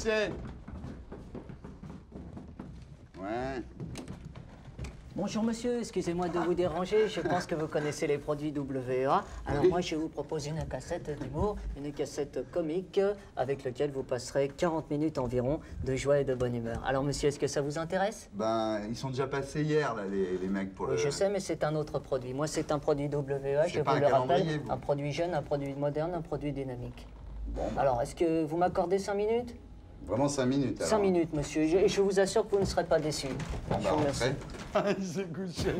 c'est? Ouais. Bonjour monsieur, excusez-moi de vous déranger, je pense que vous connaissez les produits WEA. Alors moi je vous propose une cassette d'humour, une cassette comique avec laquelle vous passerez 40 minutes environ de joie et de bonne humeur. Alors monsieur, est-ce que ça vous intéresse? Ben, ils sont déjà passés hier, là, les mecs, pour le... Oui, je sais, mais c'est un autre produit. Moi c'est un produit WEA, je pas vous un le rappelle, calendrier, vous. un produit jeune, un produit moderne, un produit dynamique. Bon, alors est-ce que vous m'accordez 5 minutes? Vraiment 5 minutes, alors. 5 minutes monsieur, et je vous assure que vous ne serez pas déçus. Bon, Je bah, vous remercie. il s'est couché.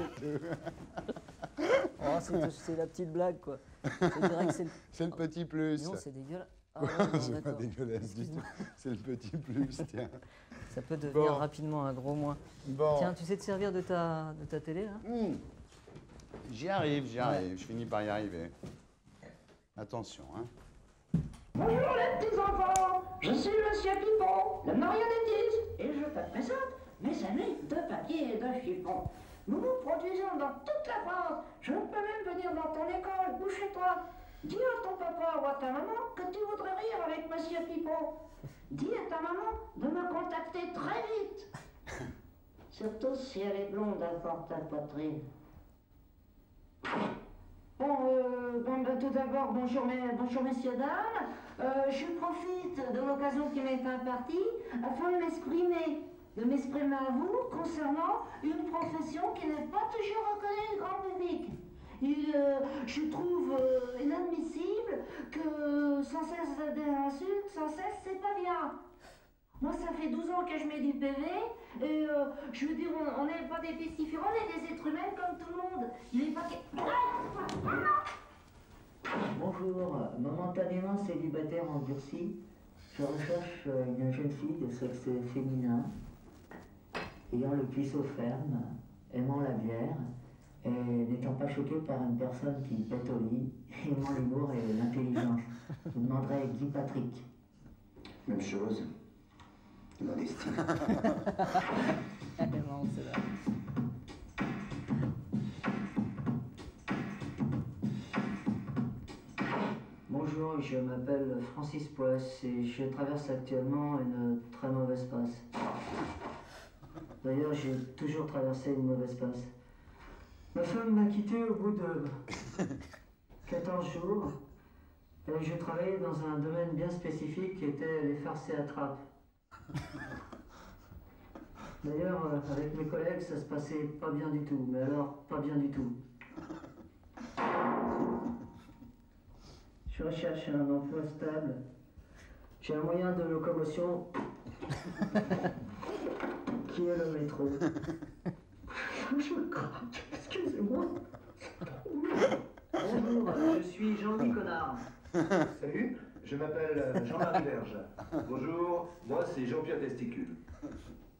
Oh, c'est la petite blague, quoi. Je dirais que c'est C'est le petit plus. Non, c'est dégueulasse. Ah, Ouais, ouais, non, c'est pas d'accord. dégueulasse du tout. C'est le petit plus, tiens. Ça peut devenir Bon. rapidement un gros moins. Bon. Tiens, tu sais te servir de ta télé, là? J'y arrive, je finis par y arriver. Attention, hein. Bonjour les petits enfants, je suis Monsieur Pipon, le marionnettiste, et je te présente mes amis de papier et de chiffon. Nous nous produisons dans toute la France, je peux même venir dans ton école ou chez toi. Dis à ton papa ou à ta maman que tu voudrais rire avec Monsieur Pipon. Dis à ta maman de me contacter très vite. Surtout si elle est blonde à forte poitrine. Bon, tout d'abord, bonjour messieurs, dames. Je profite de l'occasion qui m'est impartie afin de m'exprimer à vous concernant une profession qui n'est pas toujours reconnue du grand public. Je trouve inadmissible que sans cesse des insultes, sans cesse, c'est pas bien. Moi, ça fait 12 ans que je mets du PV, et je veux dire, on n'est pas des pestiférants, on est des êtres humains comme tout le monde. Il n'est pas que... Bonjour, momentanément célibataire endurci, je recherche une jeune fille de sexe féminin, ayant le cuisseau ferme, aimant la bière, et n'étant pas choqué par une personne qui pète au lit, aimant l'humour et l'intelligence. Je demanderai Guy Patrick. Même chose. Modestie. Elle est marrante, celle-là. Bonjour, je m'appelle Francis Poisse et je traverse actuellement une très mauvaise passe. D'ailleurs, j'ai toujours traversé une mauvaise passe. Ma femme m'a quitté au bout de 14 jours et je travaillais dans un domaine bien spécifique qui était les farces et attrapes. D'ailleurs, avec mes collègues, ça se passait pas bien du tout, mais alors pas bien du tout. Je recherche un emploi stable. J'ai un moyen de locomotion qui est le métro. Je craque, excusez-moi. Bonjour, je suis Jean-Louis Connard. Salut, je m'appelle Jean-Marie Verge. Bonjour, moi c'est Jean-Pierre Testicule.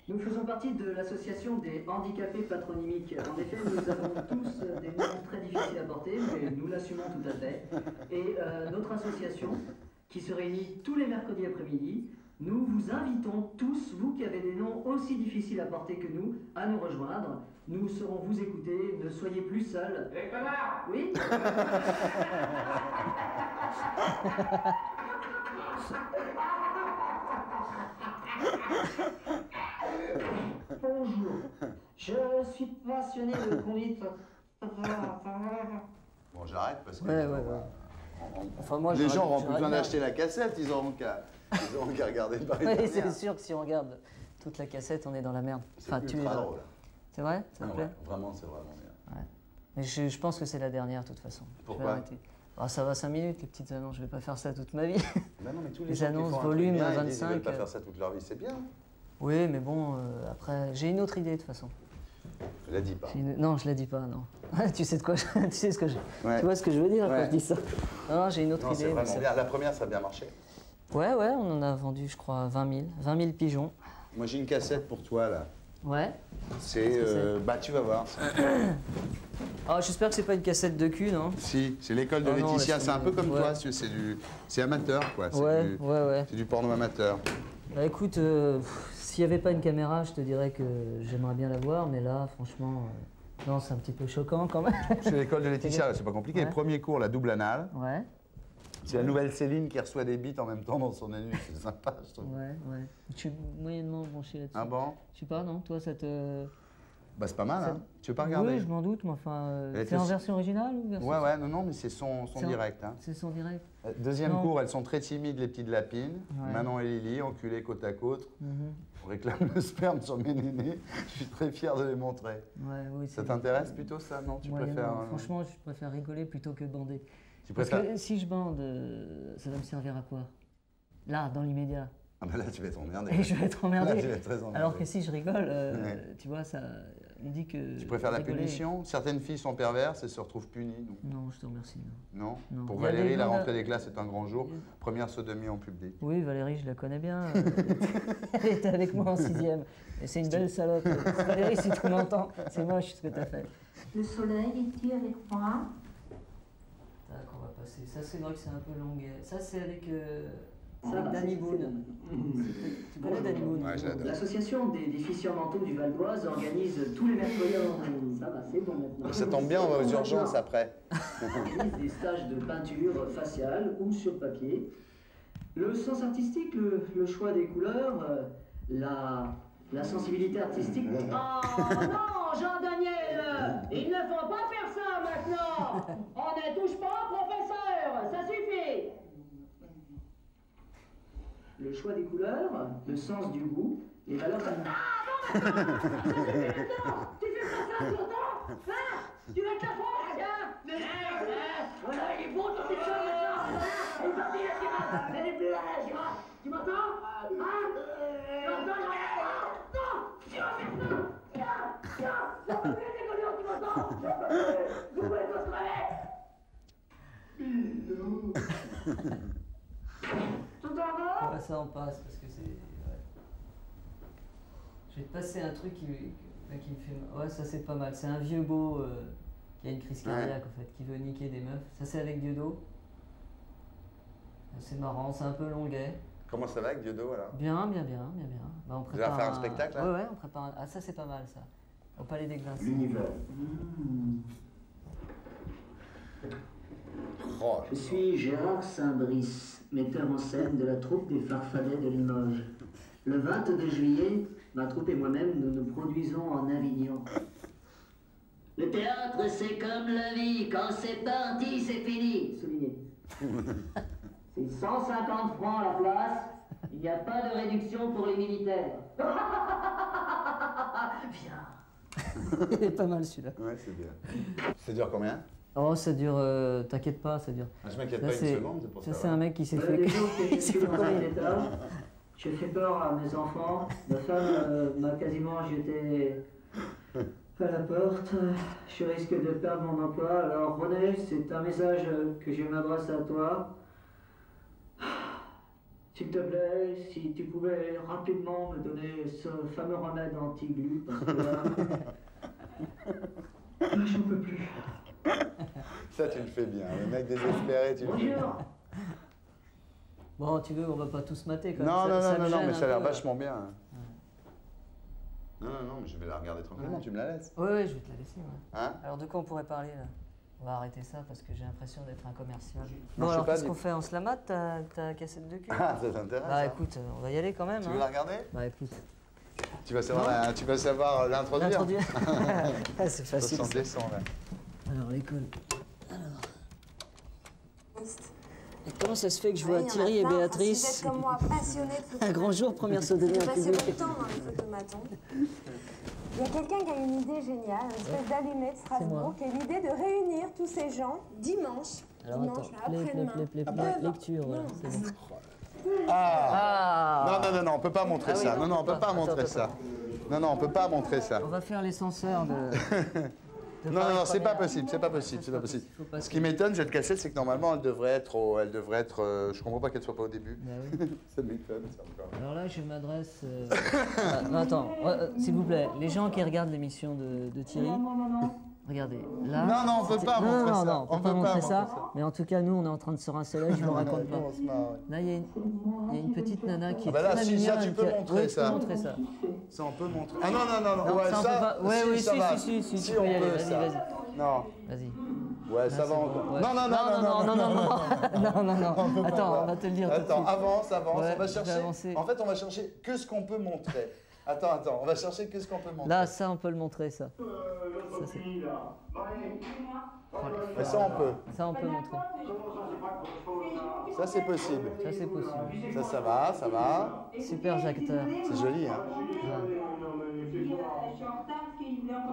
Nous faisons partie de l'association des handicapés patronymiques. En effet, nous avons tous des noms très difficiles à porter, mais nous l'assumons tout à fait. Et notre association, qui se réunit tous les mercredis après-midi, nous vous invitons tous, vous qui avez des noms aussi difficiles à porter que nous, à nous rejoindre. Nous saurons vous écouter, ne soyez plus seuls. Les connards! Oui? Bonjour, je suis passionné de conduite. Bon, j'arrête parce que... Ouais. Enfin, moi, les gens j'aurais auront plus besoin bien. d'acheter la cassette, ils auront qu'à regarder le Paris Oui, dernière. c'est sûr que si on regarde toute la cassette, on est dans la merde. C'est ultra drôle. C'est vrai? Ça te Ah plaît? ouais, vraiment, c'est vraiment bien. Ouais. Mais je pense que c'est la dernière, de toute façon. Pourquoi? Je vais arrêter. Ah, ça va 5 minutes, les petites annonces. Je vais pas faire ça toute ma vie. Ben non, mais tous les Les gens qui annonces, font un truc volume, bien, ils disent, 25, Ils veulent pas faire ça toute leur vie, c'est bien. Oui, mais bon, après, j'ai une autre idée, de toute façon. Je la dis pas. Non, je la dis pas, non. Tu sais de quoi tu sais ce que je... Ouais. Tu vois ce que je veux dire Ouais. quand je dis ça? Non, j'ai une autre Non, idée. c'est mais vraiment bien. La première, ça a bien marché. Ouais, on en a vendu, je crois, 20 000 pigeons. Moi, j'ai une cassette pour toi, là. Ouais. C'est... Qu'est-ce que bah, tu vas voir. Ah, j'espère que c'est pas une cassette de cul, non? Si, c'est l'école de Oh non, Laetitia. laisse C'est un peu tomber. comme Ouais. toi. C'est amateur, quoi. C'est Ouais. C'est du porno amateur. Bah écoute, s'il n'y avait pas une caméra, je te dirais que j'aimerais bien la voir, mais là, franchement, non, c'est un petit peu choquant quand même. C'est l'école de Laetitia, là, c'est pas compliqué. Ouais. Premier cours, la double anale. Ouais. C'est la nouvelle Céline qui reçoit des bites en même temps dans son anus. C'est sympa, je trouve. Ouais. Je suis moyennement branché là-dessus. Ah bon? Je sais pas, non? Toi, ça te... Bah c'est pas mal, hein. Tu veux pas regarder? Oui, je m'en doute, mais enfin... Elle c'est était- en version originale ou version... Ouais, non, mais c'est son C'est en- direct. Hein. C'est son direct. Deuxième Non. cours, elles sont très timides, les petites lapines. Ouais. Manon et Lily, enculées côte à côte. Mhm. On réclame le sperme sur mes nénés. Je suis très fier de les montrer. Ouais, oui, Ça t'intéresse plutôt ça? Non, tu moyennement. préfères... Franchement, je préfère rigoler plutôt que bander. tu Parce préfères... que si je bande, ça va me servir à quoi? Là, dans l'immédiat. Ah bah là, tu vas être emmerdé. Et je vais être Là, tu vas emmerdé. être très emmerdé. Alors que si je rigole, Ouais. tu vois, ça, on dit que... Tu préfères la rigoler- punition? Certaines filles sont perverses et se retrouvent punies. Donc. Non, je te remercie. Non. Non? Non. Pour Il y a des Valérie, la blondes- rentrée des classes est un grand jour. Première sodomie en public. Oui, Valérie, je la connais bien. Elle était avec moi en 6e. Et c'est une belle salope. Valérie, si tu m'entends, c'est moche ce que tu as fait. Le soleil est-il avec moi? Tac, on va passer. Ça, c'est vrai que c'est un peu longuet. Ça, c'est avec Ça va, Danny c'est- Boone. Tu connais Danny Boone? Ouais, je l'adore. L'association des déficients mentaux du Val d'Oise organise tous les mercredis. Ça va, c'est bon maintenant. Ça tombe bien, on va aux urgences après. Organise des stages de peinture faciale ou sur papier. Le sens artistique, le choix des couleurs, la sensibilité artistique. Oh non, Jean-Daniel, il ne faut pas faire ça maintenant. On ne touche pas au professeur, ça suffit. Le choix des couleurs, le sens du goût, les valeurs. Tu fais pas ça tout le temps, hein? Tu vas te la prendre, tiens. Voilà, il est beau tout ces choses maintenant. Elle est partie, la girafe. Elle est plus là, la girafe. Tu m'entends? Hein? Tu m'entends, girafe? Non, tu vas faire ça. Tiens, j'en peux plus, les cognons, tu m'entends? J'en peux plus. Vous voulez qu'on se réveille? Tout en va? Ouais, ça en passe parce que c'est. Ouais. Je vais te passer un truc qui me fait. Ouais, ça c'est pas mal. C'est un vieux beau qui a une crise cardiaque en fait, qui veut niquer des meufs. Ça c'est avec Dieudo. C'est marrant, c'est un peu longuet. Comment ça va avec Dieudo alors? Bien. Bah, on Vous allez prépare faire un spectacle, là? Ouais, on prépare un... Ah, ça c'est pas mal ça. Au Palais des Glaces. L'univers. Oh, Je suis Gérard Saint-Brice, metteur en scène de la troupe des Farfadets de Limoges. Le 22 juillet, ma troupe et moi-même, nous nous produisons en Avignon. Le théâtre, c'est comme la vie, quand c'est parti, c'est fini. Souligné. C'est 150 francs la place, il n'y a pas de réduction pour les militaires. Viens. Il est pas mal celui-là. Ouais, c'est bien. Ça dure combien? Oh, ça dure. T'inquiète pas, ça dure. Ah, je m'inquiète Ça, pas une c'est- seconde, c'est pour Ça, ça. c'est un mec qui s'est fait. Des jours que je il s'est suis fait dans un coller. état, je fais peur à mes enfants. Ma femme m'a quasiment jeté à la porte. Je risque de perdre mon emploi. Alors René, c'est un message que je m'adresse à toi. S'il te plaît, si tu pouvais rapidement me donner ce fameux remède anti-glu, parce que là, j'en peux plus. Ça, tu le fais bien. Le mec désespéré, tu le fais bien. Bonjour. Bon, tu veux, on va pas tous mater quand même. Non, Ça me non, gêne mais un ça a l'air peu. vachement bien. Non, mais je vais la regarder tranquillement, tu me la laisses. Ouais, je vais te la laisser. Ouais. Hein? Alors, de quoi on pourrait parler là? On va arrêter ça parce que j'ai l'impression d'être un commercial. Non, Bon, je sais alors, pas, qu'est-ce dis- qu'on fait? On se la mate, ta cassette de cul? Ah, ça t'intéresse? Bah hein? écoute, on va y aller quand même. Tu hein. veux la regarder? Bah écoute. Tu vas savoir l'introduire. L'introduire. Ah, c'est facile. 60 ça. décembre, là. Alors, l'école. Et comment ça se fait que je vois Oui, il y en a Thierry et plein. Enfin, Béatrice? si vous êtes comme moi, passionné de photo. Un grand jour, première sodomie J'ai en passé public. beaucoup de temps dans les photomatons. Il y a quelqu'un qui a une idée géniale, une espèce d'allumette de moi. Strasbourg, qui a l'idée de réunir tous ces gens dimanche. Alors dimanche, attends, là, après-demain. lecture, voilà, c'est bon. Ah! Non, on peut pas montrer Ah oui, ça. non, Non, on peut pas attends, montrer attends, ça. Non, on peut pas montrer ça. On va faire les censeurs de... Non, c'est pas possible, c'est pas possible. Faut pas Ce qui m'étonne, cette cassette, c'est que normalement, elle devrait être. Je comprends pas qu'elle soit pas au début. Bah oui. Ça m'étonne, ça encore. Alors là, je m'adresse... non, attends, s'il vous plaît, les gens qui regardent l'émission de Thierry, regardez, là... Non, on peut pas montrer ça. Non, on peut pas montrer ça. Mais en tout cas, nous, on est en train de se rincer là, je vous raconte pas. On se marre, ouais. Là, il y a une petite nana qui est bah là, très si, ça, mignonne. tu peux qui a- montrer Oui, ça. tu peux montrer ça. Ça, on peut montrer. Ah non, Non, ouais, ça, on peut pas. Ouais, oui, ça va. si, tu Si, peux on y aller, peut, vas-y, ça. vas-y. Non. Vas-y. Ouais, ça va encore. Ouais. Non, non, non, non, non. Attends, on va te le dire. tout de Attends, suite. avance. Ouais, On va je vais chercher. avancer. En fait, on va chercher que ce qu'on peut montrer. Attends, on va chercher que ce qu'on peut montrer. Là, ça, on peut le montrer, ça. Mais ça, on peut. Ça, on peut montrer. Ça, c'est possible. Ça, c'est possible. Ça va, ça va. Super acteur. C'est joli, hein.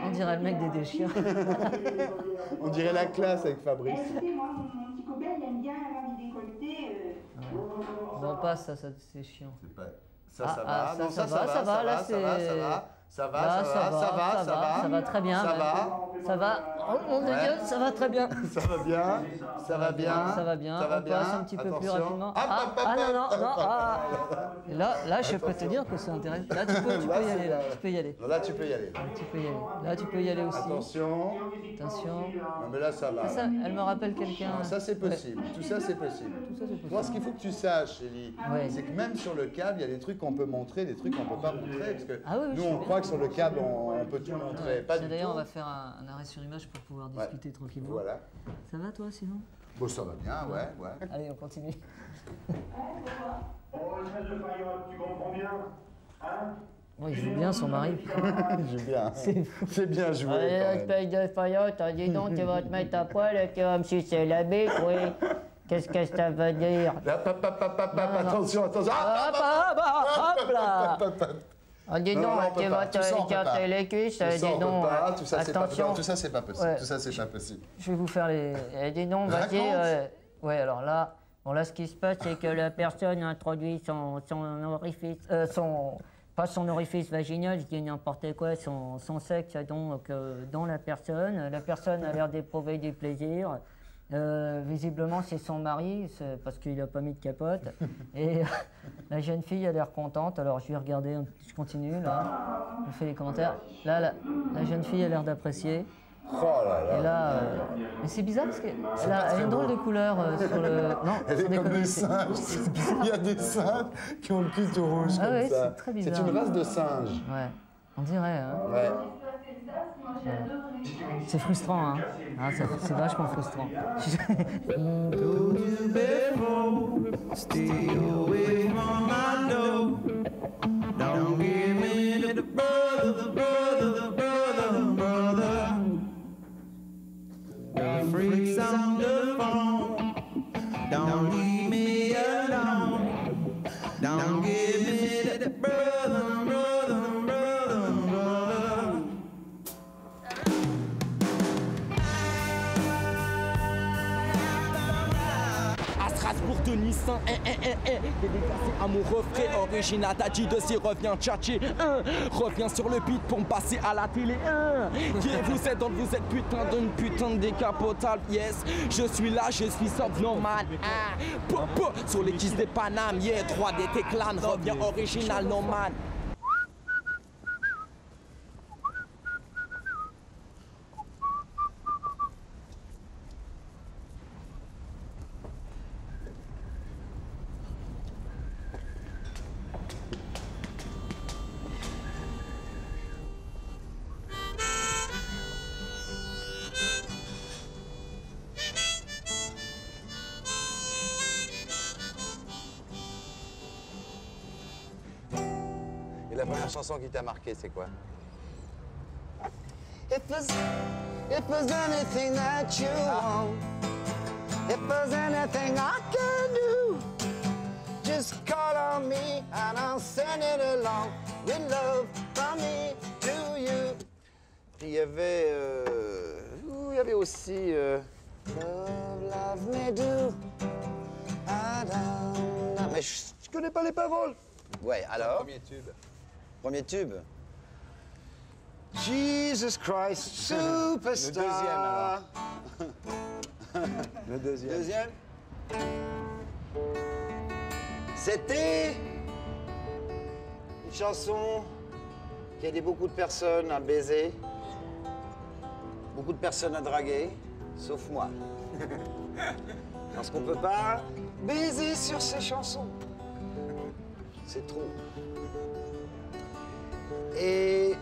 On dirait le mec des déchirés. On dirait la classe avec Fabrice. Écoutez, moi, mon petit copain, il aime bien avoir des décolletés. Bon, passe, ça, c'est chiant. C'est pas... Ça Ah, va. ah, Non, ça va, là, c'est... Ça Là, ça va très bien. Ça même. va. Ça va. Oh mon Dieu, Ouais. ça va très bien. Ça va bien. Ça va bien. Ça va bien. Ça va On bien. passe un petit peu plus Attention. rapidement. Hop, hop, hop, non. hop. Ah. Et là, je peux te dire que c'est intéressant. Là, tu peux y aller. Là, tu peux y aller. Non, là, tu peux y aller. Tu peux y aller. Là, tu peux y aller aussi. Attention. Attention. Non, mais là, ça va. Ça, elle me rappelle quelqu'un. Non, ça, c'est possible. Tout ça, c'est possible. Tout ça, c'est possible. Moi, ce qu'il faut que tu saches, Ellie, Ouais. c'est que même sur le câble, il y a des trucs qu'on peut montrer, des trucs qu'on peut pas montrer. Parce que Ah oui, nous, je sais on bien. croit que sur le câble, on peut tout montrer. Pas du tout. D'ailleurs, on va faire un arrêt sur image pour pouvoir discuter tranquillement. Voilà. Ça va, toi, sinon? Bon, ça va bien, ouais. Allez, on continue. Oh, espèce de faillotte, tu comprends bien? Hein? Oh, il joue bien, son mari. J'ai bien. C'est fou. C'est bien joué. quand même. espèce de faillotte, dis donc, tu vas te mettre à poil et tu vas me sucer la bite, oui. Qu'est-ce que ça veut dire? Hop, attention. Hop là! Ah, dis Non, donc, non, on peut tu pas. vas Tout ça, on peut écarter pas. les cuisses, Tout ça, dis on peut donc. pas. Tout ça, c'est pas Attention. possible. Tout ça, c'est pas possible. Ouais. Tout ça, c'est pas possible. Je vais vous faire les... dis donc, vas-y. Raconte. Ouais, alors là, ce qui se passe, c'est que la personne introduit son orifice... pas son orifice vaginal, je dis n'importe quoi, son sexe donc dans la personne. La personne a l'air d'éprouver du plaisir. Visiblement, c'est son mari, parce qu'il n'a pas mis de capote. Et la jeune fille a l'air contente. Alors, je vais regarder, je continue, là. Je fais les commentaires. Là, la jeune fille a l'air d'apprécier. Oh là là. Et là, mais c'est bizarre parce qu'elle a une drôle de couleur sur le... Non, Elle sur est les comme des côtés. singes. C'est bizarre. Il y a des singes qui ont le cul tout rouge Ah comme ouais, ça. c'est très bizarre. C'est une race de singes. Ouais, on dirait, hein. Ouais. C'est frustrant, hein. Ah, c'est vachement frustrant. Stay away from my door. Don't give me to the brother. The freaks on the phone. Don't leave me alone. Don't give me to the brother. À Strasbourg, Denis Saint, dédicacé à mon refrain original. Tadji de si reviens tchatché, reviens sur le beat pour me passer à la télé. Qui vous êtes donc vous êtes putain d'une putain de décapotable. Yes, je suis là, je suis subnormal. Sur les kisses des Paname, yeah, 3D t'éclame, reviens original, no man. Et la première chanson qui t'a marqué, c'est quoi? If there's anything that you want, if there's anything I can do, just call on me and I'll send it along with love from me to you. Il y avait aussi... Love me do. Mais je connais pas les paroles. Ouais, alors, Premier tube. premier tube. Jesus Christ, superstar. Le deuxième. Deuxième. C'était une chanson qui a aidé beaucoup de personnes à baiser, beaucoup de personnes à draguer, sauf moi. Parce qu'on peut pas baiser sur ces chansons. C'est trop. Et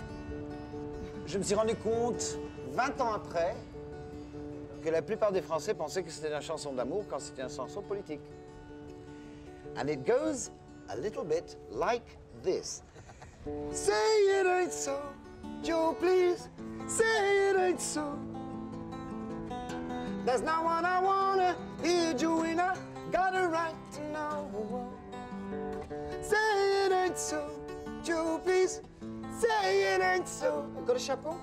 je me suis rendu compte, 20 ans après, que la plupart des Français pensaient que c'était une chanson d'amour quand c'était une chanson politique. And it goes a little bit like this. Say it ain't so, Joe, please. Say it ain't so. There's no one I wanna hear, Joanna. Got a right to know. Say it ain't so, Joe, please. Say it ain't so. Got a chapeau?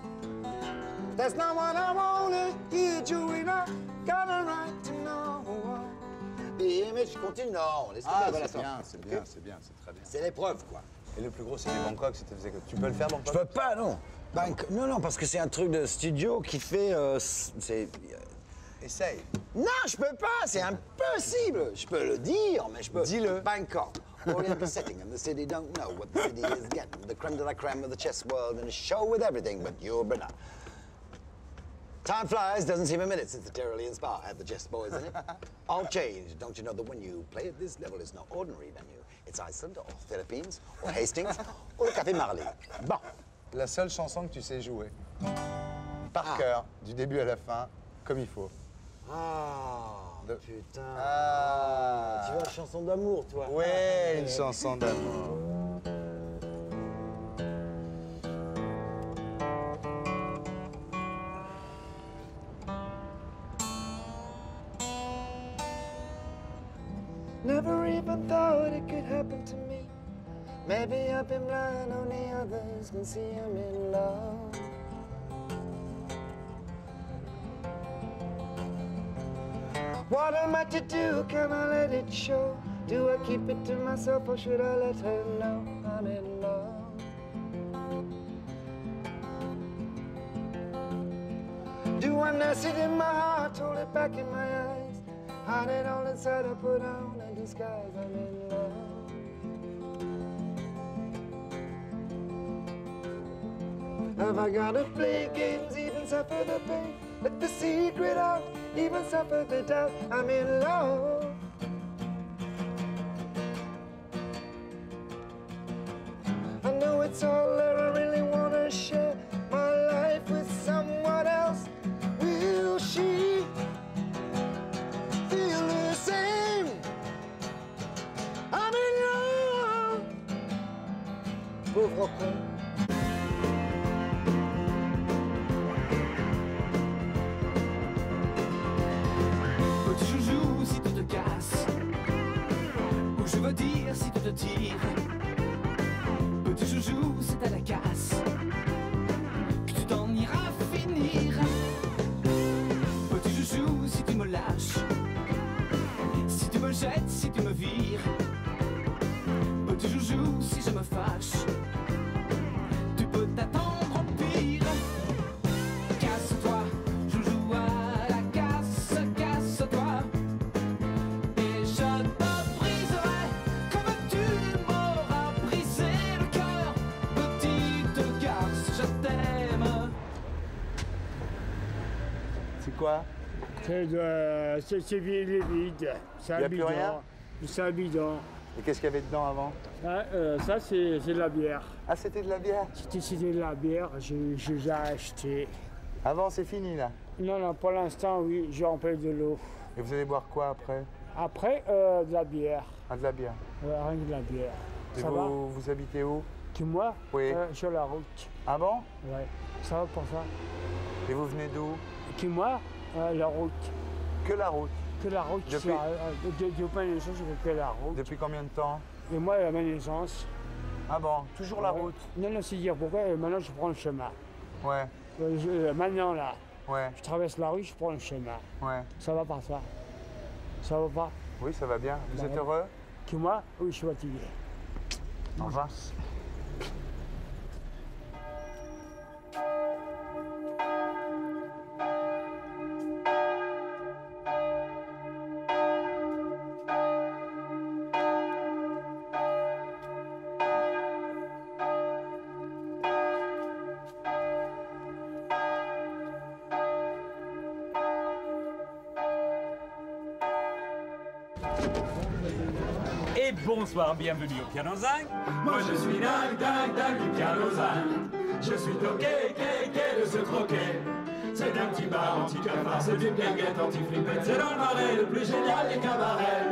There's no one I wanna hear, Joanna. Got a right to know. The image continue. Non, laisse tomber. Ah, voilà, c'est bien, c'est bien, c'est bien, c'est très bien. C'est l'épreuve, quoi. Et le plus gros, c'était Bangkok, c'était que tu peux le faire, Bangkok? Je peux pas, non. Non, parce que c'est un truc de studio qui fait... Essaye. Non, je peux pas, c'est impossible. Je peux le dire, mais je peux... Dis-le. Bangkok, oriental setting, and the city don't know what the city is getting. The creme de la creme of the chess world, and a show with everything but your banana. Time flies, doesn't seem a minute since the Tyrolean Spa had the chess boys in it. All changed, don't you know that when you play at this level, it's no ordinary venue. It's Iceland, or Philippines, or Hastings, or le Café Marley. Bon. La seule chanson que tu sais jouer. Par cœur, du début à la fin, comme il faut. Putain. Ah. Tu vois, chanson d'amour, toi. Ouais, une chanson d'amour. Never even thought it could happen to me. Maybe I've been blind, only others can see I'm in love. What am I to do? Can I let it show? Do I keep it to myself or should I let her know I'm in love? Do I nurse it in my heart, hold it back in my eyes? Hide it all inside, I put on a disguise, I'm in love. Have I gotta play games, even suffer the pain? Let the secret out, even suffer the doubt, I'm in love. I know it's all that I really wanna share my life with someone else. Will she feel the same? I'm in love. Pauvre con. Petit joujou, si tu te casses, ou je veux dire si tu te tires. Petit joujou, c'est à la casse que tu t'en iras finir. Petit joujou, si tu me lâches, si tu me jettes, si tu me vires. Petit joujou, si je me fâche, tu peux t'attendre au pire. Casse-toi, joujou à la casse, casse-toi. Et je te briserai comme tu m'auras brisé le cœur. Petite garce, je t'aime. C'est quoi? C'est vide. C'est Y un a plus bidon. rien? C'est un bidon. Et qu'est-ce qu'il y avait dedans avant? Ça, c'est de la bière. Ah, c'était de la bière? C'était de la bière, j'ai acheté. Avant, c'est fini, là? Non, pour l'instant, oui, j'ai rempli de l'eau. Et vous allez boire quoi après? Après, de la bière. Ah, de la bière. Ouais, rien que de la bière. Et Ça va? vous habitez où? Qui, moi? Oui. Sur la route. Ah bon? Ouais, ça va pour ça. Et vous venez d'où? Qui, moi? La route. Que la route? Que la route. Depuis ma naissance, je fais que la route. Depuis combien de temps? Et moi, à ma naissance. Ah bon? Toujours la route? Non, c'est dire pourquoi maintenant je prends le chemin. Ouais. Maintenant, là. Ouais. Je traverse la rue, je prends le chemin. Ouais. Ça va par ça. Ça va pas? Oui, ça va bien. Vous Bah, êtes heureux? Que moi? Oui, je suis fatigué. Au revoir. Et bonsoir, bienvenue au Piano Zinc. Moi je suis Dag du Piano Zinc. Je suis toqué, de ce troquet. C'est C'est un petit bar anti-cafard, c'est une guinguette anti-flippette, c'est dans le marais le plus génial des cabarets.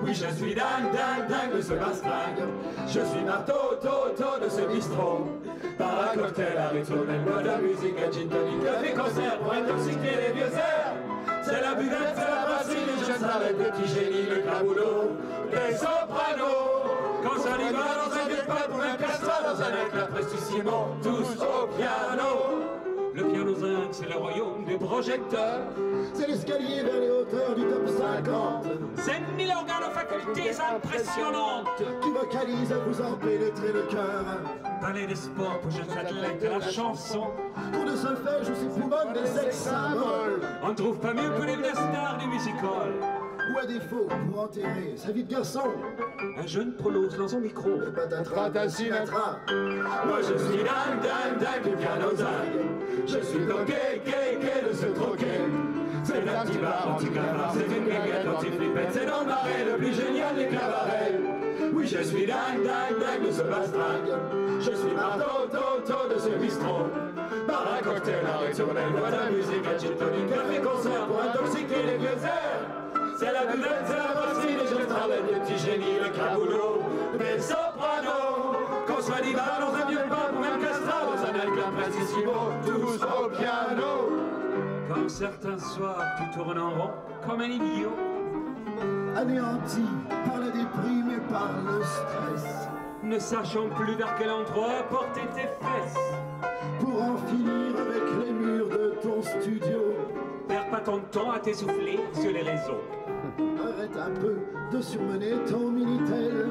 Oui, je suis dingue, dingue, dingue de ce bastingue. Je suis marteau, toto de ce bistrot. Par un cocktail à ritournelle, bois de musique, un gin tonic, café, concert pour intoxiquer les vieux airs. C'est la buvette, c'est la brasserie, les jeunes arrêtent, le petit génie, le caboulot, les sopranos. Quand ça y va dans un vieux pub ou un castrat, dans un éclat prestissimo, tous au piano. Le piano zinc, c'est le royaume des projecteurs. C'est l'escalier vers les hauteurs du top 50. C'est 1000 organes aux facultés impressionnantes qui vocalisent à vous en pénétrer le cœur. Palais des sports pour jeunes athlètes de la chanson. Cours de solfège où s'époumonent des sex symboles. On ne trouve pas mieux que les vraies stars du musical. Ou à défaut, pour enterrer sa vie de garçon, un jeune prononce dans son micro. Et patatras, Sinatra. Moi je suis dingue, dingue, dingue du piano zingue. Je suis toqué, gay de se troquer. C'est un petit bar anti-cafard, c'est une guinguette anti-flippette, c'est dans le marais le plus génial des cabarets. Oui, je suis dingue, dingue, dingue de ce bastingue. Je suis marteau, toto de ce bistrot. Par un cocktail à ritournelle, bois de musique, un gin tonic, café, concert pour intoxiquer les vieux airs. C'est la buvette, c'est la brasserie, les jeunes starlets, les petits génies, le caboulot, les sopranos. Qu'on soit d'hiver dans un vieux pub ou même castrat, dans un alclin prestissimo, tous au piano. Quand certains soirs tu tournes en rond comme un idiot, anéanti par la déprime et par le stress, ne sachant plus vers quel endroit porter tes fesses. Pour en finir avec les murs de ton studio, perds pas ton temps à t'essouffler sur les réseaux. Arrête un peu de surmener ton Minitel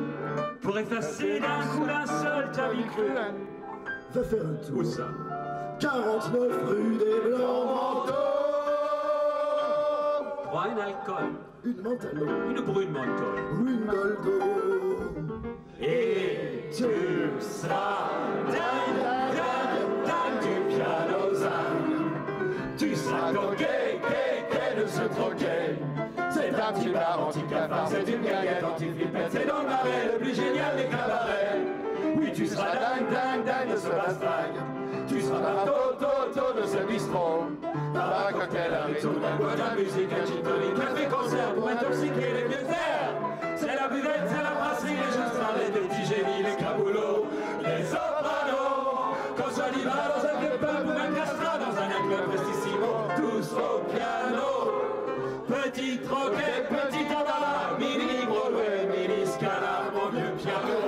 pour effacer d'un coup d'un seul ta vie crue. Va faire un tour. Où ça? 49 rue des Blancs-Manteaux. Prends un alcool, une mentalo, une brune mentole, une goldo, et tu seras dingue, dingue, dingue du piano zingue. Tu seras toqué, de se troquer. C'est un petit bar anti-cafard, c'est une guinguette anti-flippette, c'est dans le marais le plus génial des cabarets. Oui, tu seras dingue, dingue, dingue de ce bastingue. Tu seras toto de ce bistrot. Par un cocktail à ritournelle, bois de musique, un gin tonic, café, concert pour intoxiquer les vieux airs. C'est la buvette, c'est la brasserie, les jeunes starlets, les petits génies, les caboulots, les sopranos. Qu'on soit d'hiver dans un vieux pub ou un castrat, dans un alclin prestissimo, tous au piano. Petit troquet, petit tabac, mini Broadway, mini Scala, mon vieux piano.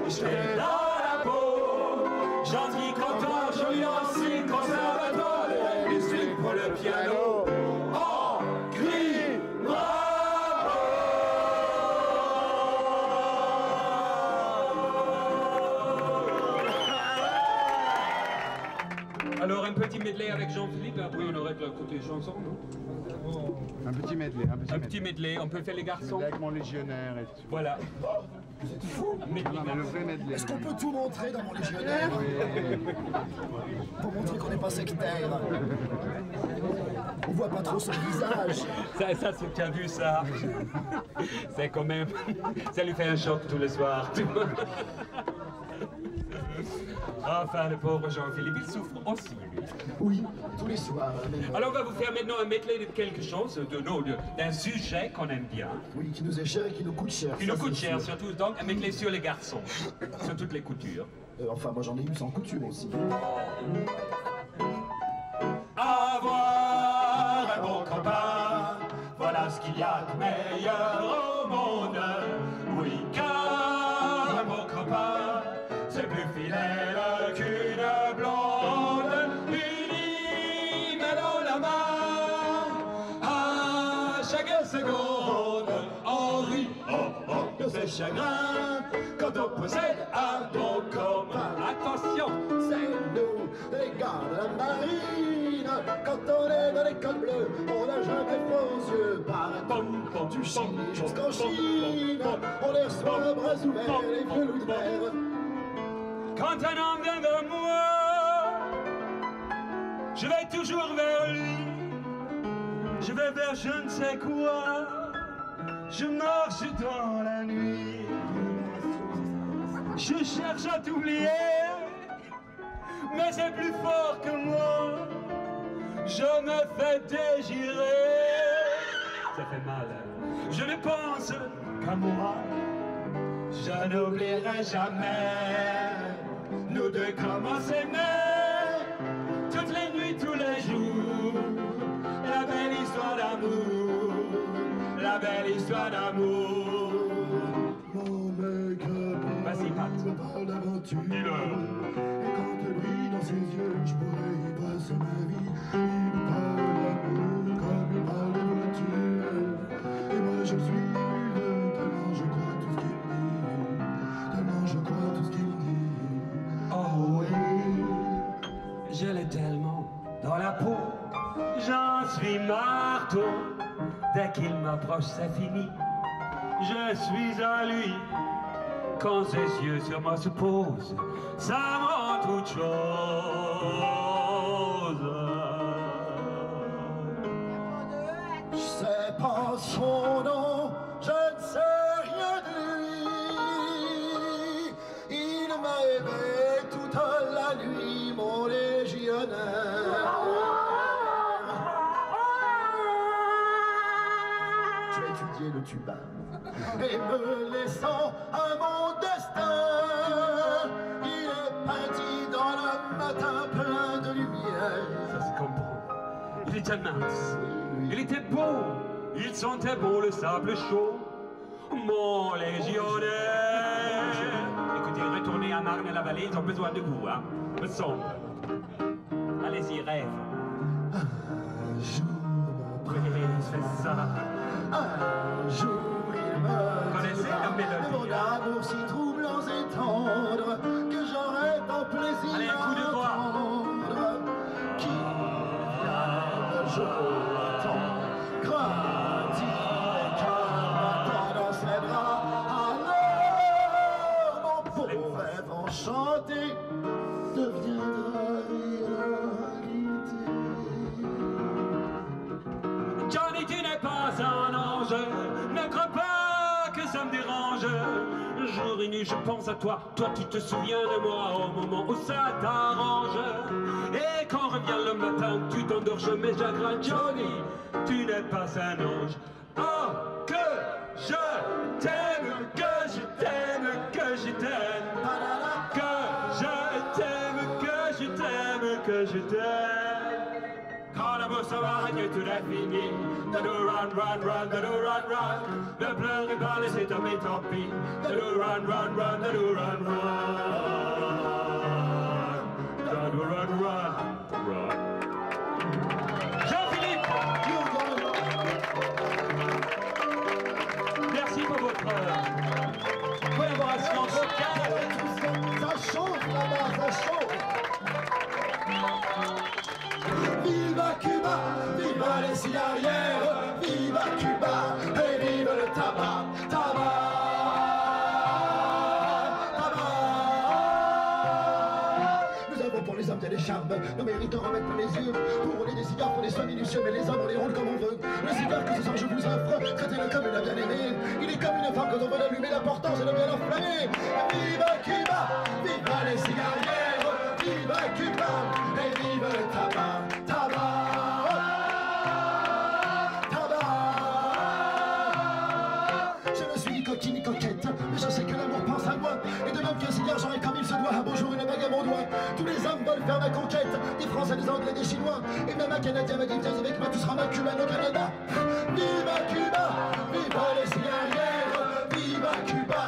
J'étais dans la peau, gentil, content, joli aussi, conservatoire, de la musique pour le piano. On crie bravo! Alors un petit medley avec Jean-Philippe, après on aurait de la côté chanson, non? Un petit medley, un petit medley, on peut faire les garçons. Avec mon légionnaire et tout. Voilà. C'est fou. Le vrai medley. Est-ce qu'on peut tout montrer dans mon légionnaire? Pour montrer qu'on n'est pas sectaire. On voit pas trop son visage. Ça tu as vu ça? C'est quand même... Ça lui fait un choc tous les soirs. Enfin, le pauvre Jean-Philippe, il souffre aussi, lui. Oui, tous les soirs. Alors, on va vous faire maintenant un medley de quelque chose, d'un sujet qu'on aime bien. Oui, qui nous est cher et qui nous coûte cher. Qui nous coûte cher, surtout, donc, un medley sur les garçons, sur toutes les coutures. Enfin, moi, j'en ai eu sans couture aussi. Avoir un bon copain, voilà ce qu'il y a de meilleur au monde. Oui, car un bon copain, c'est plus fidèle qu'une blonde, unie main dans la main, à chaque seconde, on rit de ses chagrins, quand on possède un bon commun. Attention, c'est nous, les gars de la marine, quand on est dans l'école bleue, on n'a jamais froid aux yeux, par du Chili jusqu'en Chine, on les reçoit à bras ouverts, les vieux loups de mer. Quand un homme vient vers moi, je vais toujours vers lui. Je vais vers je ne sais quoi. Je marche dans la nuit. Je cherche à t'oublier, mais c'est plus fort que moi. je me fais dégirer. Ça fait mal. Je ne pense qu'à moi. Je n'oublierai jamais nous deux comme on s'aimait. Toutes les nuits, tous les jours. La belle histoire d'amour. La belle histoire d'amour. Mon mec, vas-y, Pat. parle d'aventure. Dis-le. Et quand je brille dans ses yeux, je pourrais y passer ma vie. Il me parle d'amour comme il parle de voiture. Et moi je le suis, tellement je crois tout ce qu'il me dit. Tellement je crois tout ce qu'il me dit. Oh oui, je l'ai tellement dans la peau. J'en suis marteau. Dès qu'il m'approche, c'est fini. Je suis à lui. Quand ses yeux sur moi se posent, ça me rend toute chose. Je sais pas son nom, je ne sais rien de lui. Il m'a aimé toute la nuit, mon légionnaire. Tu as étudié le tuba et me laissant à mon destin, il est parti dans le matin plein de lumière. Ça se comprend. Il était mince, il était beau, il sentait bon le sable chaud. Mon légionnaire. Écoutez, retournez à Marne-la-Vallée, ils ont besoin de vous, hein, me semble. Allez-y, rêve. Un jour, Oui, c'est ça. un jour il me Connaissez la mélodie, mon amour si troublant et tendre que j'aurais tant plaisir Allez, un coup de voix. à entendre. Qui vienne, je t'attends, grandir et cœur dans ses bras. Alors mon pauvre rêve enchanté deviendra réalité. Johnny, tu n'es pas un ange, ne crois pas que ça me dérange. Jour et nuit, je pense à toi, toi tu te souviens de moi au moment où ça t'arrange. Et quand revient le matin, tu t'endors, je mets chagrin. Johnny, tu n'es pas un ange. Oh, que je t'aime, que je t'aime, que je t'aime. Que je t'aime, que je t'aime, que je t'aime. Quand l'amour sauvage est tout fini, de nous run, run, run, de nous run, run. Ne pleurez pas, laissez tomber, tant pis. De nous run, run, run, de nous run, run. De nous run, run, run. Jean-Philippe, merci pour votre collaboration vocale. Ça chauffe là-bas, ça chauffe. Viva Cuba, viva les cigarières, viva Cuba et vive le tabac, tabac, tabac. Nous avons pour les hommes et les charmes, nos mérites en remettent plein les yeux. Pour rouler des cigares, pour les soins minutieux, mais les hommes on les roule comme on veut. Le cigare que ce soir je vous offre, traitez-le comme une bien-aimée. Il est comme une femme quand on veut l'allumer, l'important c'est de bien l'enflammer. Viva Cuba, viva les cigarières, viva Cuba et vive le tabac, tabac, tabac. Je ne suis ni coquine ni coquette, mais je sais que l'amour pense à moi. Et de même qu'un cigare, j'aurai comme il se doit un beau jour une bague à mon doigt. Tous les hommes veulent faire ma conquête, des Français, des Anglais, des Chinois. Et même un Canadien m'a dit viens avec moi, tu seras ma cubane au Canada. Viva Cuba, viva les cigarières, viva Cuba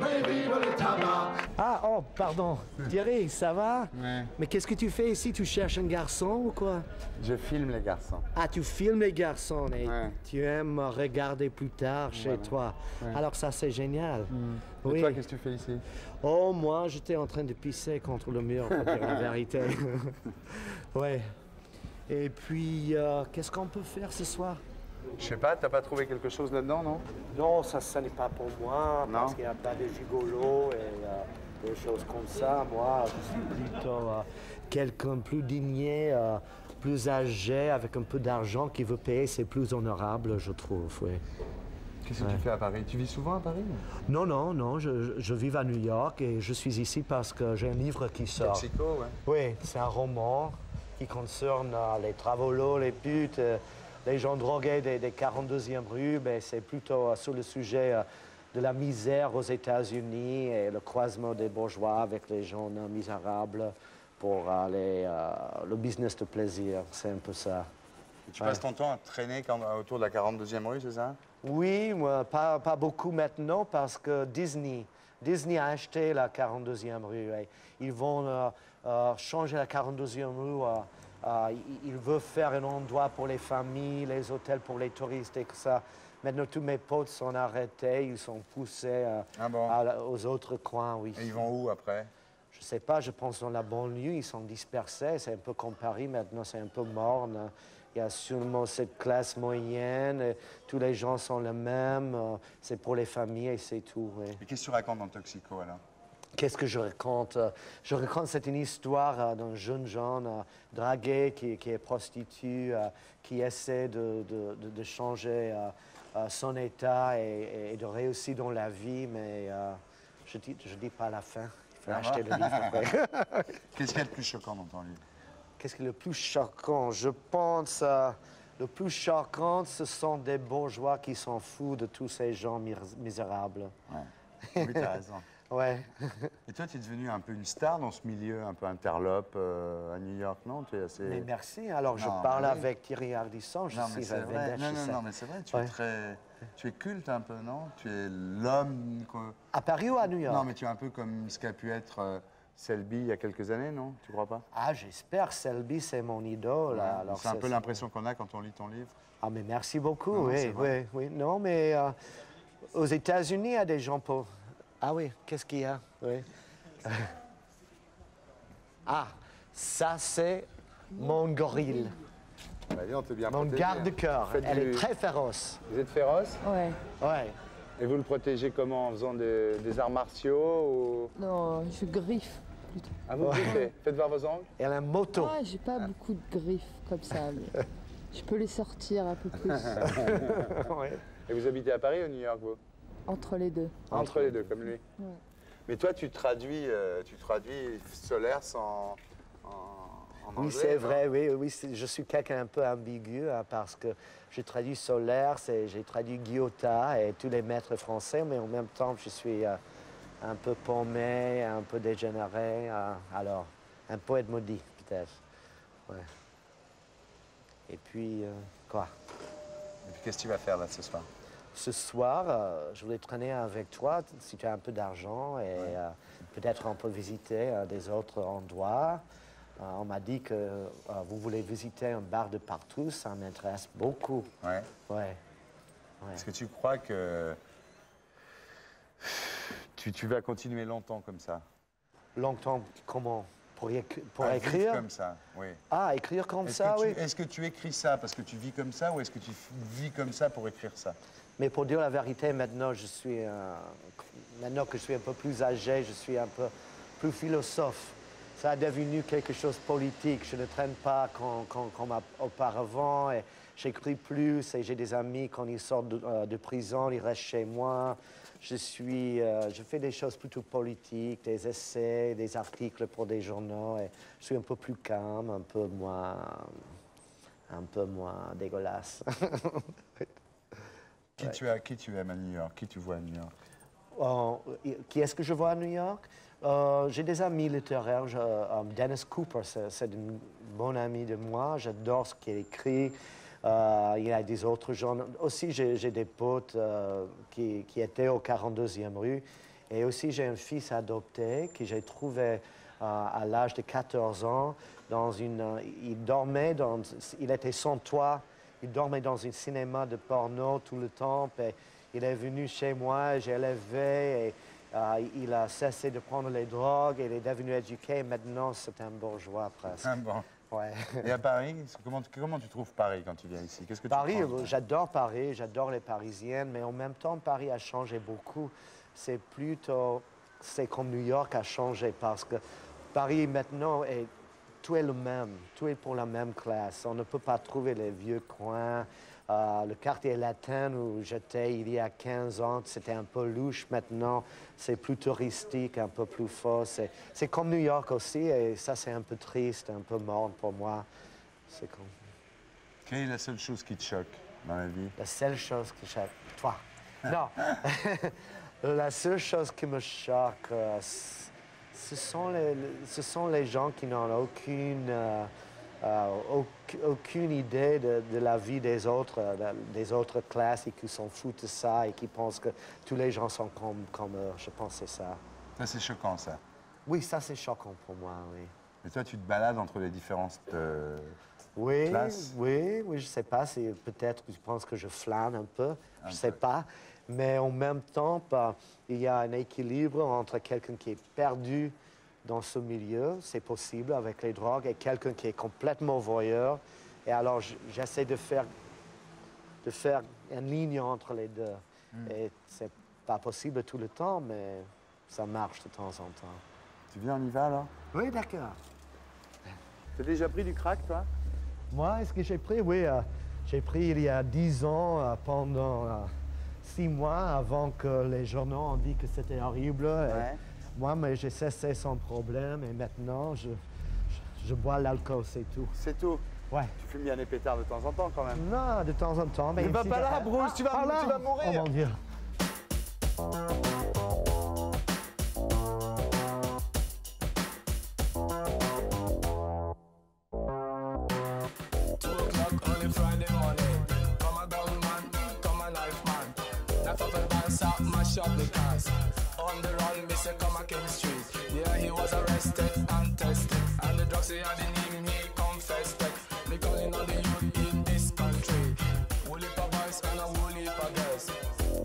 et vive le tabac. Ah, oh, pardon. Thierry, ça va? Ouais. Mais qu'est-ce que tu fais ici? Tu cherches un garçon ou quoi? Je filme les garçons. Ah, tu filmes les garçons et Ouais. tu aimes regarder plus tard chez Voilà. toi. Ouais. Alors ça, c'est génial. Et toi, qu'est-ce que tu fais ici? Oh, moi, j'étais en train de pisser contre le mur, pour dire la vérité. Ouais. Et puis, qu'est-ce qu'on peut faire ce soir? Je sais pas, t'as pas trouvé quelque chose là-dedans, non? Non, ça n'est pas pour moi, Non. parce qu'il n'y a pas de gigolo et des choses comme ça. Moi, je suis plutôt quelqu'un plus digné, plus âgé, avec un peu d'argent, qui veut payer, c'est plus honorable, je trouve, oui. Qu'est-ce que tu fais à Paris? Tu vis souvent à Paris? Non, non, non, je vis à New York et je suis ici parce que j'ai un livre qui sort. Mexico, ouais. Oui, c'est un roman qui concerne les travaux, les putes, les gens drogués des 42e rues, ben, c'est plutôt sur le sujet de la misère aux États-Unis et le croisement des bourgeois avec les gens misérables pour le business de plaisir. C'est un peu ça. Et tu passes ton temps à traîner autour de la 42e rue, c'est ça? Oui, moi, pas beaucoup maintenant parce que Disney a acheté la 42e rue. Et ils vont changer la 42e rue. Ils veulent faire un endroit pour les familles, les hôtels pour les touristes et tout ça. Maintenant, tous mes potes sont arrêtés, ils sont poussés aux autres coins, oui. Et ils vont où après? Je ne sais pas, je pense dans la banlieue, ils sont dispersés. C'est un peu comme Paris, maintenant c'est un peu morne. Il y a sûrement cette classe moyenne, tous les gens sont les mêmes, c'est pour les familles et c'est tout. Oui. Et qu'est-ce que tu racontes dans Toxico alors? Qu'est-ce que je raconte? Je raconte, c'est une histoire d'un jeune gens dragué qui est prostitué, qui essaie de changer son état et de réussir dans la vie, mais je dis pas la fin. Il faut acheter le livre après. Qu'est-ce qui est le plus choquant dans ton livre? Qu'est-ce qui est le plus choquant? Je pense le plus choquant, ce sont des bourgeois qui s'en foutent de tous ces gens misérables. Ouais. Oui, tu as raison. Ouais. Et toi, tu es devenu un peu une star dans ce milieu un peu interlope à New York, non? Tu es assez... Mais merci. Alors, je parle avec Thierry Ardisson, je suis un vedette. Non, mais c'est vrai, tu es très... Tu es culte un peu, non? Tu es l'homme... À Paris ou à New York? Non, mais tu es un peu comme ce qu'a pu être Selby il y a quelques années, non? Tu crois pas? Ah, j'espère. Selby, c'est mon idole. Ouais, c'est un peu l'impression qu'on a quand on lit ton livre. Ah, mais merci beaucoup, oui. Non, mais aux États-Unis, il y a des gens pauvres. Ah oui, qu'est-ce qu'il y a? Oui. Ah, ça, c'est mon gorille. Allez, on t'est bien mon protégé. garde-cœur. Elle est très féroce. Vous êtes féroce? Ouais. Ouais. Et vous le protégez comment? En faisant des arts martiaux ou... Non, je griffe plutôt. Ah, vous griffez? Faites voir vos ongles? Elle a un moto. Ah, j'ai pas beaucoup de griffes comme ça, mais je peux les sortir un peu plus. Ouais. Et vous habitez à Paris ou à New York, vous? Entre les deux. Entre les deux, comme lui. Ouais. Mais toi, tu traduis Solaire en anglais. Oui, c'est vrai, oui, je suis quelqu'un un peu ambigu parce que j'ai traduit Solaire, j'ai traduit Guyotat et tous les maîtres français, mais en même temps, je suis un peu paumé, un peu dégénéré, alors un poète maudit, peut-être. Ouais. Et puis, quoi? Et puis, qu'est-ce que tu vas faire là ce soir? Ce soir, je voulais traîner avec toi si tu as un peu d'argent et peut-être on peut visiter des autres endroits. On m'a dit que vous voulez visiter un bar de partout, ça m'intéresse beaucoup. Ouais. Ouais. Est-ce que tu crois que tu vas continuer longtemps comme ça? Longtemps comment? Pour écrire écrire? Comme ça, oui. Ah, écrire comme ça, oui. Est-ce que tu écris ça parce que tu vis comme ça ou est-ce que tu vis comme ça pour écrire ça? Mais pour dire la vérité, maintenant que je suis un peu plus âgé, je suis un peu plus philosophe. Ça a devenu quelque chose de politique. Je ne traîne pas comme auparavant. Et j'écris plus et j'ai des amis, quand ils sortent de prison, ils restent chez moi. Je fais des choses plutôt politiques, des essais, des articles pour des journaux. Et je suis un peu plus calme, un peu moins dégueulasse. Qui tu aimes à New York? Qui tu vois à New York? Qui est-ce que je vois à New York? J'ai des amis littéraires. Dennis Cooper, c'est un bon ami de moi. J'adore ce qu'il écrit. Il y a des autres gens. Aussi, j'ai des potes qui étaient au 42e rue. Et aussi, j'ai un fils adopté que j'ai trouvé à l'âge de 14 ans. Il était sans toit. Il dormait dans un cinéma de porno tout le temps. Et il est venu chez moi, j'ai élevé. Et, il a cessé de prendre les drogues. Il est devenu éduqué. Maintenant, c'est un bourgeois presque. Ah bon. Ouais. Et à Paris, comment tu trouves Paris quand tu viens ici? Qu'est-ce que Paris, tu penses? j'adore Paris, j'adore les Parisiennes, mais en même temps, Paris a changé beaucoup. C'est comme New York a changé parce que Paris maintenant, tout est le même, tout est pour la même classe. On ne peut pas trouver les vieux coins, Le quartier latin où j'étais il y a 15 ans, c'était un peu louche. Maintenant, c'est plus touristique, un peu plus fort. C'est comme New York aussi, et ça, c'est un peu triste, un peu mort pour moi. C'est comme... Quelle est la seule chose qui te choque dans la vie? La seule chose qui choque... Toi. Non. La seule chose qui me choque, ce sont les gens qui n'ont aucune idée de la vie des autres classes et qui s'en foutent de ça et qui pensent que tous les gens sont comme eux. Je pense que c'est ça. Ça, c'est choquant, ça. Oui, ça, c'est choquant pour moi, oui. Et toi, tu te balades entre les différentes oui, classes? Oui, je sais pas. Peut-être que tu penses que je flâne un peu. Je ne sais pas. Mais en même temps, il y a un équilibre entre quelqu'un qui est perdu dans ce milieu, c'est possible avec les drogues, et quelqu'un qui est complètement voyeur. Et alors, j'essaie de faire une ligne entre les deux. Et c'est pas possible tout le temps, mais ça marche de temps en temps. Tu viens, on y va, alors? Oui, d'accord. Tu as déjà pris du crack, toi? Moi, est-ce que j'ai pris? Oui, j'ai pris il y a 10 ans, pendant 6 mois, avant que les journaux ont dit que c'était horrible. Ouais. Moi, mais j'ai cessé sans problème, et maintenant, je bois l'alcool, c'est tout. C'est tout? Ouais. Tu fumes bien des pétards de temps en temps, quand même? Non, de temps en temps. Mais va pas là, Bruce, tu vas mourir! Oh mon Dieu. On a Friday morning, come a gun man, come a knife man. That up and dance up, mash up the cars. On the run, me say come a King Street. Yeah, he was arrested and tested, and the drugs he had in him, he confessed it. Me calling on the youth in this country. Woolly pa boys and a woolly pa girls.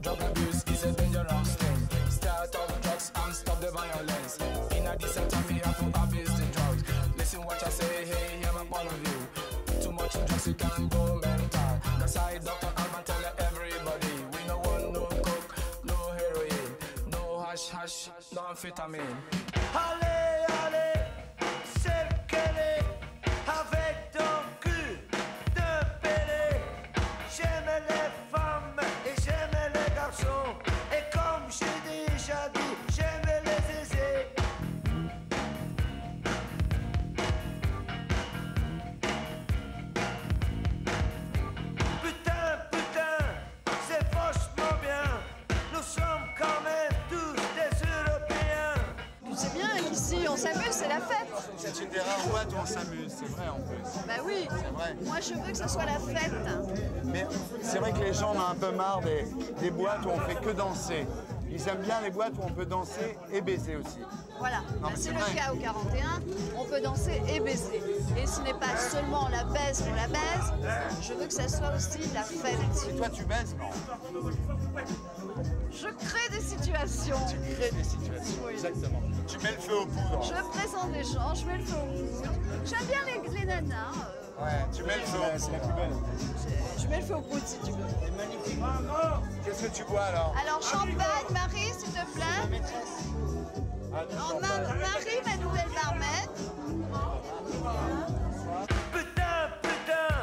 Drug abuse is a dangerous thing. Start off drugs and stop the violence. In a decent time, we have to abuse the drugs. Listen what I say, hey, hear my point of view. Too much drugs, you can go mental. That's why Dr. Alban tell everybody, we no want no coke, no heroin, no hash hash, no amphetamine. Allez, allez, c'est le Kelly, avec ton cul de pélé. J'aime les femmes et j'aime les garçons. Et comme j'ai déjà dit, j'aime les aisés. Putain, putain, c'est vachement bien. Nous sommes quand même tous des Européens. C'est bien ici, on s'amuse, c'est la fête. C'est une des rares boîtes où on s'amuse, c'est vrai en plus. Bah oui, C'est vrai. moi je veux que ça soit la fête. Mais c'est vrai que les gens ont un peu marre des boîtes où on fait que danser. Ils aiment bien les boîtes où on peut danser et baiser aussi. Voilà, Non, mais c'est c'est le vrai. cas au 41, on peut danser et baiser. Et ce n'est pas seulement la baise pour la baise, je veux que ça soit aussi la fête. Et toi tu baises, non? Je crée des situations. Tu crées des situations, Oui. exactement. Tu mets le feu aux poudres. Je présente des gens, je mets le feu au poudre. J'aime bien les nanas. Ouais, tu mets le feu aux poudres. C'est la plus belle. Je mets le feu au poudre si tu veux. Magnifique. Qu'est-ce que tu bois alors? Alors champagne, Marie, s'il te plaît. Non, Marie, ma nouvelle barmaid. Putain, putain,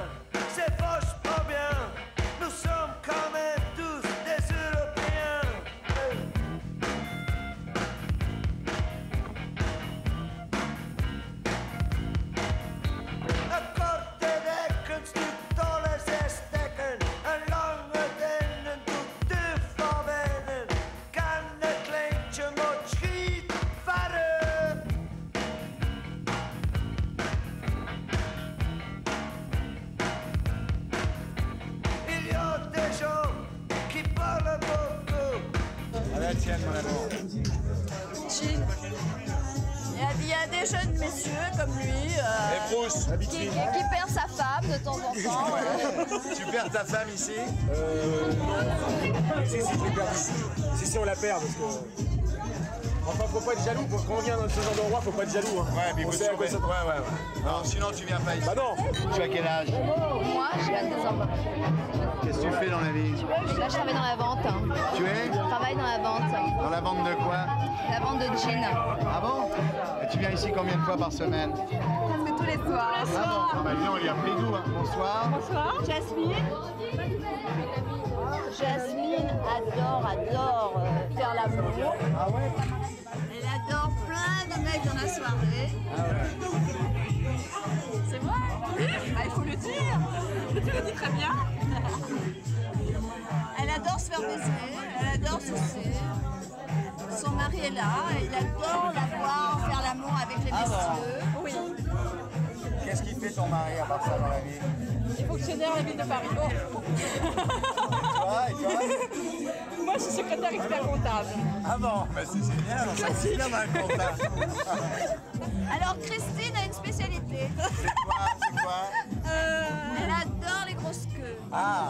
c'est vachement bien. Nous sommes quand même tous des Européens. Een korte wekken stuurt alle 6 stekken. Een lange dennen doet de van wennen. Kan een kleintje moet schiet varen. Il y a des gens qui parlent beaucoup. À la tienne, mon amour. Gilles. Il y a des jeunes messieurs comme lui Et Bruce, qui perd sa femme de temps en temps. Tu perds ta femme ici? Si, je l'ai perdu. Si, on la perd parce que. Enfin, faut pas être jaloux. Quand on vient dans ce genre d'endroit, faut pas être jaloux. Hein. Ouais, mais il faut sait à quoi ça- ouais. Non, sinon tu viens pas ici. Bah non. Tu as quel âge? Moi, j'ai 22 ans. Qu'est-ce que tu fais dans la vie? Là, je travaille dans la vente. Tu es? Je travaille dans la vente. Dans la vente de quoi? La vente de jeans. Ah bon? Et tu viens ici combien de fois par semaine? Presque tous les soirs. Ah bon, bah, disons, il y a pris goût. Hein. Bonsoir. Bonsoir. Jasmine. Jasmine adore faire l'amour. Ah ouais? Elle adore plein de mecs dans la soirée. Ah ouais. C'est vrai? Oui, bah, il faut le dire. Tu le dis très bien. Elle adore se faire baiser, elle adore sucer. Son mari est là, et il adore la voir faire l'amour avec les messieurs. Oui. Qu'est-ce qui fait ton mari à part ça dans la vie? Il est fonctionnaire à la ville de Paris. Et toi? Moi, je suis secrétaire expert comptable. Ah bon, bah c'est génial, on s'assiste bien dans le comptable. Alors, Christine a une spécialité. C'est quoi? Elle adore les grosses queues. Ah.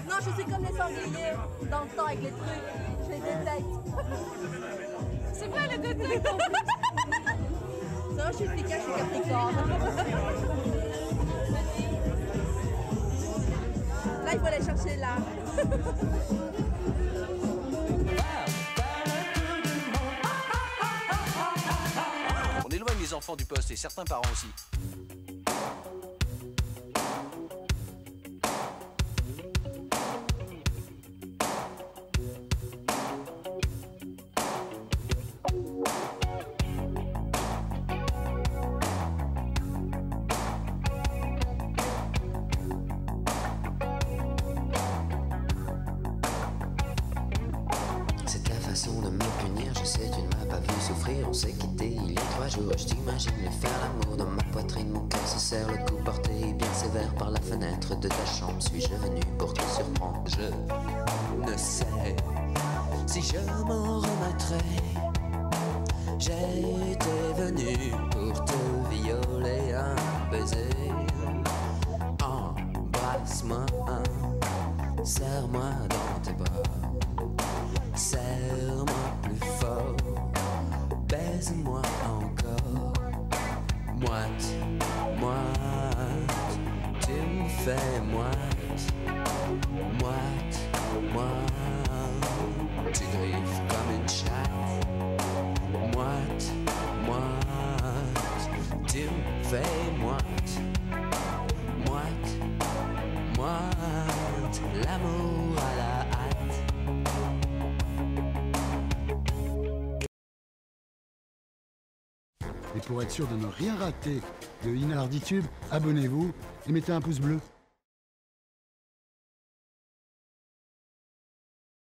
Non, je suis comme les sangliers, dans le temps avec les trucs. Je les détecte. C'est vrai, les détecte en plus. Non, je suis efficace, je suis capricorne. Là, il faut aller chercher là. On éloigne les enfants du poste et certains parents aussi. C'est ta façon de me punir, je sais, tu ne m'as pas vu souffrir. On s'est quitté il y a 3 jours, je t'imagine lui faire l'amour dans ma poitrine. Mon cœur se serre, le coup porté bien sévère par la fenêtre de ta chambre. Suis-je venu pour te surprendre? Je ne sais si je m'en remettrai. J'étais venu pour te violer, un baiser. Embrasse-moi, serre-moi dans tes bras. Serre-moi plus fort, baise-moi encore. Moite, moite, tu me fais moite. Moite, moite, tu griffes comme une chatte. Moite, moite, tu me fais moite. Moite, moite, l'amour à la hâte. Et pour être sûr de ne rien rater de Inarditube, abonnez-vous et mettez un pouce bleu.